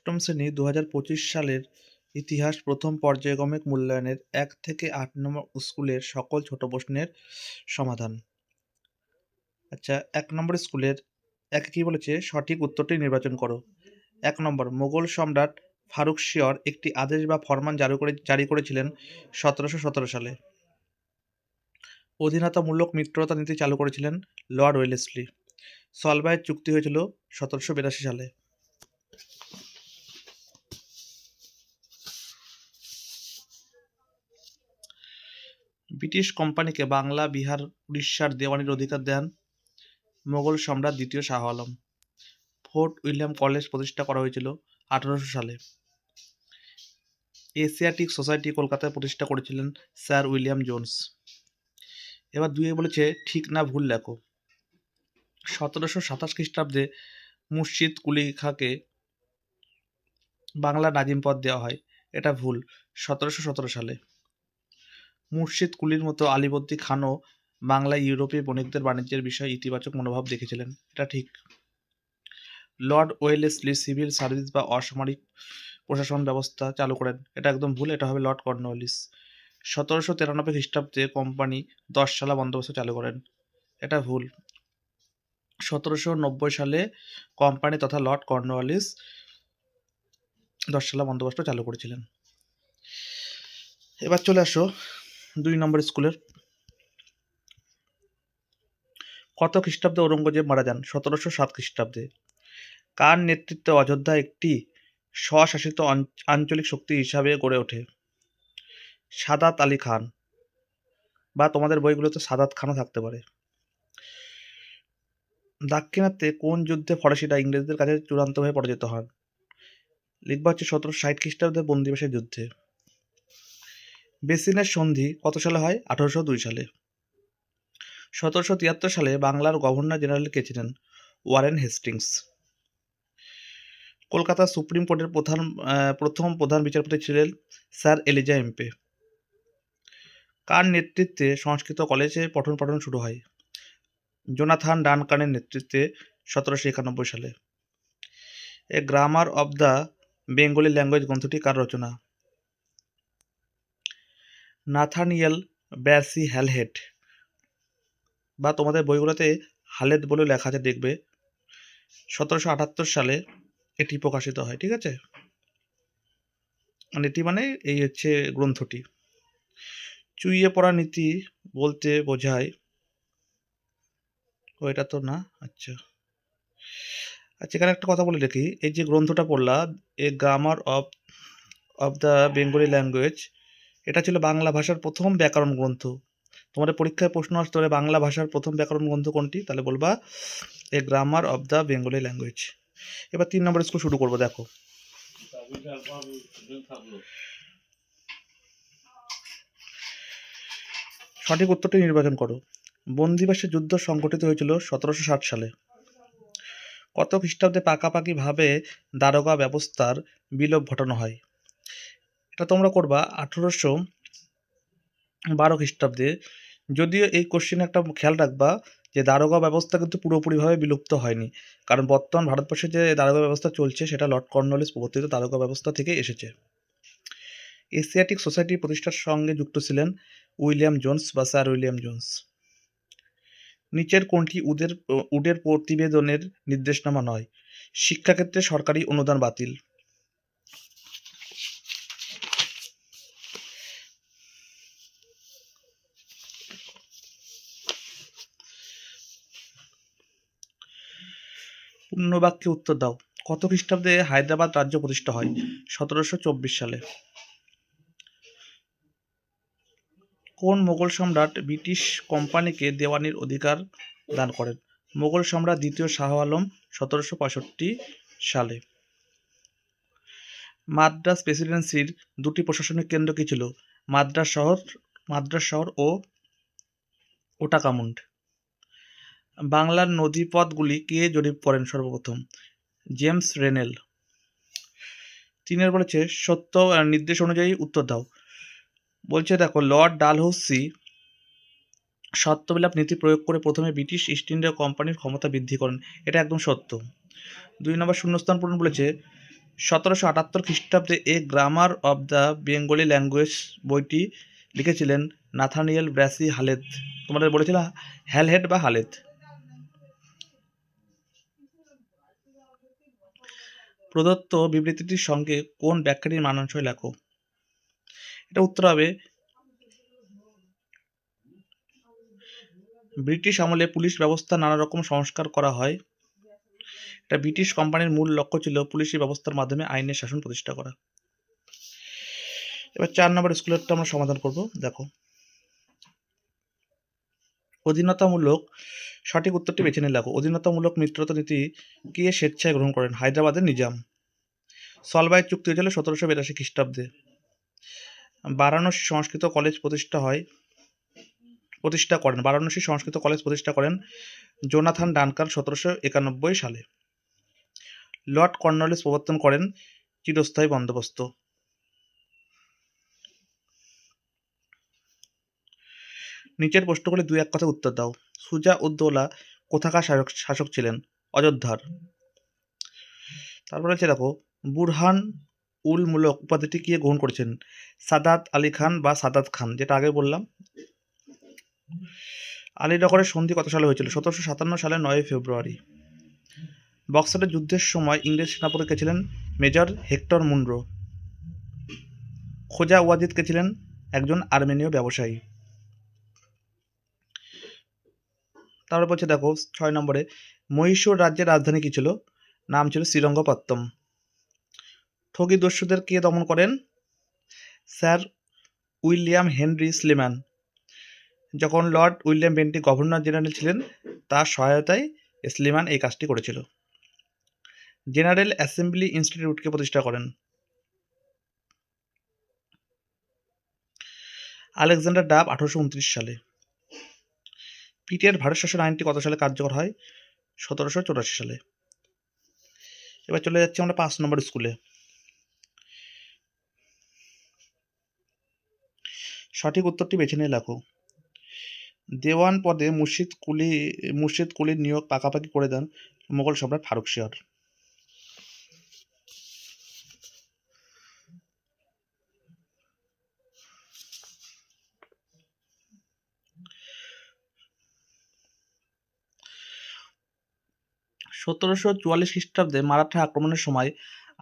অষ্টম শ্রেণী ২০২৫ সালের ইতিহাস প্রথম পর্যায়ক্রমিক মূল্যায়নের ১ থেকে ৮ নম্বর স্কুলের সকল ছোট প্রশ্নের সমাধান। আচ্ছা, ১ নম্বর স্কুলের একে কি বলেছে? সঠিক উত্তরটি নির্বাচন করো। ১ নম্বর, মোগল সম্রাট ফারুকশিয়র একটি আদেশ বা ফরমান জারি করেছিলেন ১৭১৭ সালে। অধীনতামূলক মিত্রতা নীতি চালু করেছিলেন লর্ড ওয়েলেসলি। সলবায়ের চুক্তি হয়েছিল ১৭৮২ সালে। ব্রিটিশ কোম্পানিকে বাংলা, বিহার, উড়িষ্যার দেওয়ানির অধিকার দেন মোগল সম্রাট দ্বিতীয় Shah Alam. Fort William college প্রতিষ্ঠা করা হয়েছিল ১৮০০ সালে। এশিয়াটিক সোসাইটি কলকাতায় প্রতিষ্ঠা করেছিলেন স্যার উইলিয়াম জোন্স। এবার দুয়ে বলেছে ঠিক না ভুল লেখো। ১৭২৭ খ্রিস্টাব্দে মুর্শিদ কুলি খাঁকে বাংলা নাজিম পদ দেওয়া হয়, এটা ভুল। ১৭১৭ সালে। মুর্শিদ কুলির মতো আলীবর্দী খানও বাংলায় ইউরোপীয় বণিকদের বাণিজ্যের বিষয়ে ইতিবাচক মনোভাব দেখেছিলেন, এটা ঠিক। লর্ড ওয়েলেসলি সিভিল সার্ভিস বা অসামরিক প্রশাসন ব্যবস্থা চালু করেন, এটা একদম ভুল, এটা হবে লর্ড কর্নওয়ালিস। ১৭৯৩ খ্রিস্টাব্দে কোম্পানি ১০ সালা বন্দোবস্ত চালু করেন, এটা ভুল। ১৭৯০ সালে কোম্পানি তথা লর্ড কর্নওয়ালিস ১০ সালা বন্দোবস্ত চালু করেছিলেন। এবার চলে আসো ২ নম্বর স্কুলের। কত খ্রিস্টাব্দে ঔরঙ্গজেব মারা যান? ১৭০৭ খ্রিস্টাব্দে। কার নেতৃত্বে অযোধ্যা একটি স্বশাসিত আঞ্চলিক শক্তি হিসাবে গড়ে ওঠে? সাদাত আলী খান, বা তোমাদের বইগুলোতে সাদাত খানও থাকতে পারে। দাক্ষিণাত্যে কোন যুদ্ধে ফরাসিরা ইংরেজদের কাছে চূড়ান্তভাবে পরাজিত হন? লিখবা হচ্ছে ১৭৬০ খ্রিস্টাব্দে বন্দিবেশের যুদ্ধে। বেসিনের সন্ধি কত সালে হয়? ১৮০২ সালে। ১৭৭৩ সালে বাংলার গভর্নর জেনারেল কে ছিলেন? Warren Hastings. কলকাতা সুপ্রিম কোর্টের প্রথম প্রধান বিচারপতি ছিলেন স্যার এলিজা এমপে। কার নেতৃত্বে সংস্কৃত কলেজে পঠন পাঠন শুরু হয়? জোনাথন ডানকানের নেতৃত্বে ১৭৯১ সালে। A grammar of the Bengali language গ্রন্থটি কার রচনা? নাথানিয়েল ব্যাসি হ্যালহেড, বা তোমাদের বইগুলোতে হালেদ বলে লেখা আছে, দেখবে। ১৭৭৮ সালে এটি প্রকাশিত হয়, ঠিক আছে। মানে এটি মানে এই হচ্ছে গ্রন্থটি। চুইয়ে পড়া নীতি বলতে বোঝায়, ও এটা তো না। আচ্ছা, এখানে একটা কথা বলে রাখি, এই যে গ্রন্থটা পড়লাম, a grammar of the Bengali language, এটা ছিল বাংলা ভাষার প্রথম ব্যাকরণ গ্রন্থ। তোমাদের পরীক্ষায় প্রশ্ন আসতে পারে বাংলা ভাষার প্রথম ব্যাকরণ গ্রন্থ কোনটি, তাহলে বলবা a grammar of the Bengali language. এবার ৩ নম্বর স্কুল শুরু করবো, দেখো। সঠিক উত্তরটি নির্বাচন করো। বন্দিবাসের যুদ্ধ সংঘটিত হয়েছিল ১৭৬০ সালে। কত খ্রিস্টাব্দে পাকাপাকিভাবে দারোগা ব্যবস্থার বিলোপ ঘটানো হয়? এটা তোমরা করবা ১৮১২ খ্রিস্টাব্দে। যদিও এই কোশ্চেনে একটা খেয়াল রাখবা যে দারোগা ব্যবস্থা কিন্তু পুরোপুরিভাবে বিলুপ্ত হয়নি, কারণ বর্তমান ভারতবর্ষে যে দারোগা ব্যবস্থা চলছে সেটা লর্ড কর্নওয়ালিস প্রবর্তিত দারোগা ব্যবস্থা থেকে এসেছে। এশিয়াটিক সোসাইটি প্রতিষ্ঠার সঙ্গে যুক্ত ছিলেন উইলিয়াম জোন্স বা স্যার উইলিয়াম জোন্স। নিচের কোনটি উডের প্রতিবেদনের নির্দেশনামা নয়? শিক্ষাক্ষেত্রে সরকারি অনুদান বাতিল। পূর্ণ বাক্যে উত্তর দাও। কত খ্রিস্টাব্দে হায়দ্রাবাদ রাজ্য প্রতিষ্ঠা হয়? ১৭২৪ সালে। কোন মোগল সম্রাট ব্রিটিশ কোম্পানিকে দেওয়ানির অধিকার দান করেন? মোগল সম্রাট দ্বিতীয় শাহ আলম ১৭৬৫ সালে। মাদ্রাজ প্রেসিডেন্সির দুটি প্রশাসনিক কেন্দ্র কি ছিল? মাদ্রাজ শহর ও ওটাকামুন্ড। বাংলার নদীপথগুলি কে জরিপ করেন সর্বপ্রথম? জেমস রেনেল। ৩ বলেছে সত্য নির্দেশ অনুযায়ী উত্তর দাও। বলছে দেখো, লর্ড ডালহৌসি সত্যবিলাপ নীতি প্রয়োগ করে প্রথমে ব্রিটিশ ইস্ট ইন্ডিয়া কোম্পানির ক্ষমতা বৃদ্ধি করেন, এটা একদম সত্য। ২ নম্বর শূন্যস্থান পূরণ বলেছে 1778 খ্রিস্টাব্দে a grammar of the Bengali language বইটি লিখেছিলেন নাথানিয়েল ব্র্যাসি হালেদ। তোমাদের বলেছিলাম হ্যালহেড বা হালেদ। প্রদত্ত বিবৃতিটির সঙ্গে কোন ব্যাখ্যাটির মানানসই লেখো। এটা উত্তর হবে ব্রিটিশ আমলে পুলিশ ব্যবস্থা নানা রকম সংস্কার করা হয়। এটা ব্রিটিশ কোম্পানির মূল লক্ষ্য ছিল পুলিশি ব্যবস্থার মাধ্যমে আইনের শাসন প্রতিষ্ঠা করা। এবার 4 নম্বর স্কুলেরটা আমরা সমাধান করব। দেখো, অধীনতামূলক সঠিক উত্তরটি বেছে নিয়ে লেখো। অধীনতামূলক মিত্রতা নীতি কে স্বেচ্ছায় গ্রহণ করেন? হায়দ্রাবাদের নিজাম। সলবাই চুক্তি হয়েছিল 1782 খ্রিস্টাব্দে। বারাণসী সংস্কৃত কলেজ বারাণসী সংস্কৃত কলেজ প্রতিষ্ঠা করেন জোনাথন ডানকান 1791 সালে। লর্ড কর্নওয়ালিস প্রবর্তন করেন চিরস্থায়ী বন্দোবস্ত। নিচের প্রশ্নগুলি 2-1 কথায় উত্তর দাও। সুজা উদ্দৌলা কোথাকার শাসক ছিলেন? অযোধ্যার। তারপরে হচ্ছে দেখো, বুরহান উল মুলক উপাধিটি কে গ্রহণ করেছেন? সাদাত আলী খান বা সাদাত খান, যেটা আগে বললাম। আলীনগরের সন্ধি কত সালে হয়েছিল? 1757 সালের 9 ফেব্রুয়ারি। বক্সারের যুদ্ধের সময় ইংরেজ সেনাপতি কে ছিলেন? Major Hector Munro. খোজা ওয়াজিদ কে ছিলেন? একজন আর্মেনীয় ব্যবসায়ী। তারপর বলছে দেখো 6 নম্বরে, মহীশূর রাজ্যের রাজধানী কি ছিল? নাম ছিল শ্রীরঙ্গপত্তম। ঠগী দস্যুদের কে দমন করেন? Sir William Henry Sleeman. যখন লর্ড উইলিয়াম বেন্টি গভর্নর জেনারেল ছিলেন, তার সহায়তায় স্লিম্যান এই কাজটি করেছিল। জেনারেল অ্যাসেম্বলি ইনস্টিটিউটকে প্রতিষ্ঠা করেন? আলেকজান্ডার ডাব 1829 সালে। পিটের ভারত শাসন আইনটি কত সালে কার্যকর হয়? 1784 সালে। এবার চলে যাচ্ছি আমরা 5 নম্বর স্কুলে। সঠিক উত্তরটি বেছে নিয়ে লেখো। দেওয়ান পদে মুর্শিদ কুলির নিয়োগ পাকাপাকি করে দেন মোগল সম্রাট ফারুক শিয়র। সতেরোশো 1744 খ্রিস্টাব্দে মারাঠা আক্রমণের সময়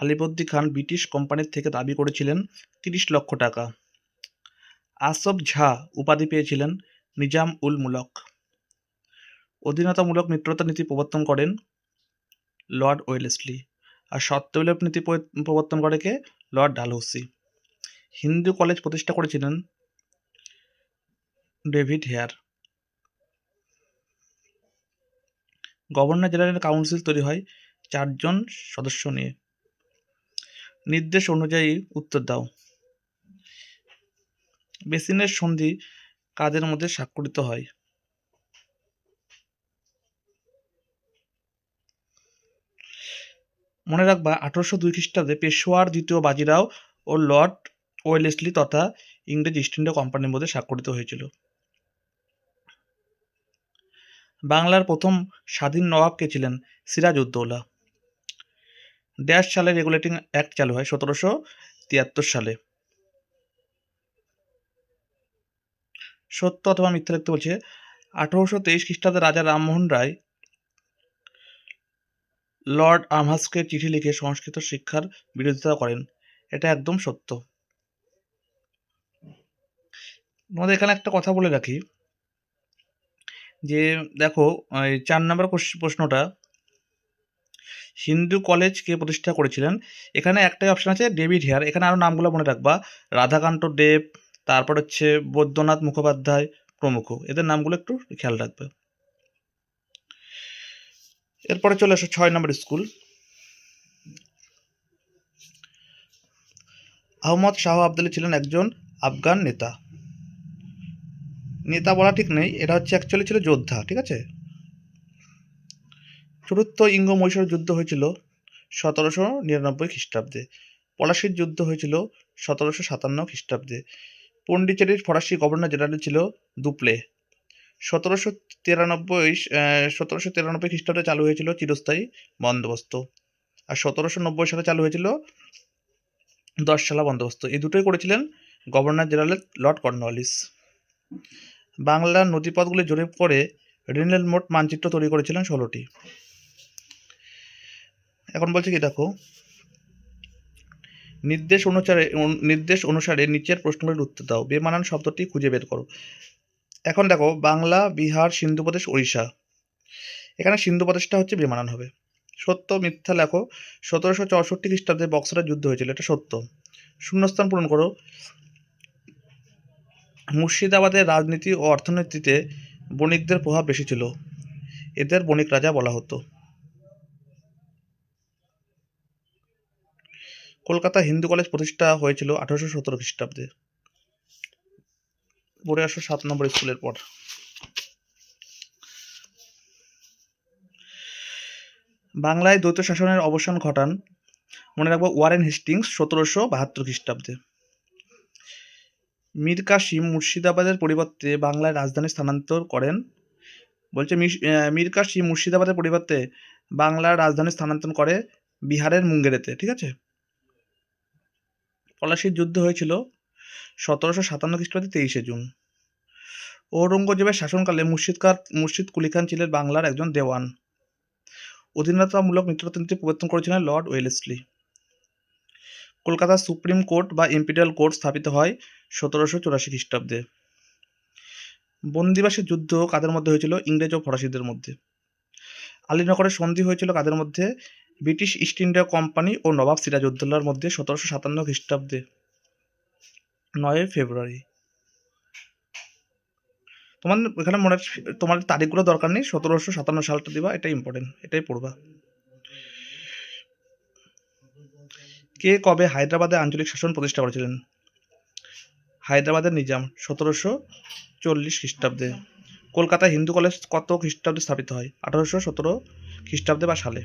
আলিবর্দী খান ব্রিটিশ কোম্পানির থেকে দাবি করেছিলেন 30 লক্ষ টাকা। আসফ ঝা উপাধি পেয়েছিলেন নিজাম উল মুলক। অধীনতামূলক মিত্রতা নীতি প্রবর্তন করেন লর্ড ওয়েলেসলি। আর সত্যবিলোপ নীতি প্রবর্তন করে কে? লর্ড ডালহৌসি। হিন্দু কলেজ প্রতিষ্ঠা করেছিলেন David Hare. Governor general council তৈরি হয় 4 জন সদস্য নিয়ে। নির্দেশ অনুযায়ী উত্তর দাও। বেসিনের সন্ধি কাদের মধ্যে স্বাক্ষরিত হয়? মনে রাখবা 1802 খ্রিস্টাব্দে পেশোয়ার দ্বিতীয় বাজিরাও ও লর্ড ওয়েলেসলি তথা ইংরেজ ইস্ট ইন্ডিয়া কোম্পানির মধ্যে স্বাক্ষরিত হয়েছিল। বাংলার প্রথম স্বাধীন নবাব কে ছিলেন? সিরাজ উদ্দৌলা। ড্যাশ সালে রেগুলেটিং অ্যাক্ট চালু হয়? 1773 সালে। সত্য অথবা মিথ্যা লিখতে বলছে। 1823 খ্রিস্টাব্দে রাজা রামমোহন রায় লর্ড আমহার্স্টকে চিঠি লিখে সংস্কৃত শিক্ষার বিরোধিতা করেন। এটা একদম সত্য। তোমাদের এখানে একটা কথা বলে রাখি যে দেখো, 4 নম্বর প্রশ্নটা, হিন্দু কলেজ কে প্রতিষ্ঠা করেছিলেন? এখানে একটাই অপশন আছে ডেভিড হেয়ার। এখানে আরও নামগুলো মনে রাখবা, রাধাকান্ত দেব, তারপর হচ্ছে বৈদ্যনাথ মুখোপাধ্যায় প্রমুখ। এদের নামগুলো একটু খেয়াল রাখবে। এরপরে চলে আসো 6 নম্বর স্কুল। আহমদ শাহ আবদালি ছিলেন একজন আফগান নেতা। নেতা বলা ঠিক নেই, এটা হচ্ছে অ্যাকচুয়ালি ছিল যোদ্ধা, ঠিক আছে। চতুর্থ ইঙ্গ মহীশূর যুদ্ধ হয়েছিল 1799 খ্রিস্টাব্দে। পলাশির যুদ্ধ হয়েছিল 1757 খ্রিস্টাব্দে। পন্ডিচেরির ফরাসি গভর্নর জেনারেল ছিল দুপ্লে। 1793 খ্রিস্টাব্দে চালু হয়েছিল চিরস্থায়ী বন্দোবস্ত। আর 1790 সালে চালু হয়েছিল 10 সালা বন্দোবস্ত। এই দুটোই করেছিলেন গভর্নর জেনারেল লর্ড কর্নওয়ালিস। বাংলার নদীপথগুলি জরিপ করে রেল মোট মানচিত্র তৈরি করেছিলেন 16টি। এখন বলছে কি দেখো, নির্দেশ অনুসারে নিচের প্রশ্নগুলির উত্তর দাও। বেমানান শব্দটি খুঁজে বের করো। এখন দেখো, বাংলা, বিহার, সিন্ধু প্রদেশ, ওড়িশা, এখানে সিন্ধু প্রদেশটা হচ্ছে বেমানান হবে। সত্য মিথ্যা লেখো। 1764 খ্রিস্টাব্দে বক্সারের যুদ্ধ হয়েছিল, এটা সত্য। শূন্যস্থান পূরণ করো। মুর্শিদাবাদের রাজনীতি ও অর্থনীতিতে বণিকদের প্রভাব বেশি ছিল, এদের বণিক রাজা বলা হতো। কলকাতা হিন্দু কলেজ প্রতিষ্ঠা হয়েছিল 1817 খ্রিস্টাব্দে। পড়ে আসো 7 নম্বর স্কুলের পর। বাংলায় দ্বৈত শাসনের অবসান ঘটান, মনে রাখবো, ওয়ারেন হেস্টিংস 1772 খ্রিস্টাব্দে। মীর কাসিম মুর্শিদাবাদের পরিবর্তে বাংলায় রাজধানী স্থানান্তর করেন। বলছে মীর কাসিম মুর্শিদাবাদের পরিবর্তে বাংলার রাজধানী স্থানান্তর করে বিহারের মুঙ্গেরেতে, ঠিক আছে। পলাশির যুদ্ধ হয়েছিল 1757 খ্রিস্টাব্দে 23শে জুন। ঔরঙ্গজেবের শাসনকালে মুর্শিদ কুলি খান ছিলেন বাংলার একজন দেওয়ান। অধীনতামূলক নিত্যতন্ত্রী প্রবর্তন করেছিলেন লর্ড ওয়েলেসলি। কলকাতার সুপ্রিম কোর্ট বা ইম্পিরিয়াল কোর্ট স্থাপিত হয় 1784 খ্রিস্টাব্দে। বন্দিবাসের যুদ্ধ কাদের মধ্যে হয়েছিল? ইংরেজ ও ফরাসিদের মধ্যে। আলীনগরের সন্ধি হয়েছিল কাদের মধ্যে? ব্রিটিশ ইস্ট ইন্ডিয়া কোম্পানি ও নবাব সিরাজউদ্দৌলার মধ্যে 1757 খ্রিস্টাব্দে 9 ফেব্রুয়ারি। এখানে তোমার তারিখগুলো দরকার নেই, 1757 সালটা দিবা, এটা ইম্পর্টেন্ট, এটাই পড়বা। কে কবে হায়দ্রাবাদে আঞ্চলিক শাসন প্রতিষ্ঠা করেছিলেন? হায়দ্রাবাদের নিজাম 1740 খ্রিস্টাব্দে। কলকাতা হিন্দু কলেজ কত খ্রিস্টাব্দে স্থাপিত হয়? 1817 খ্রিস্টাব্দে বা সালে।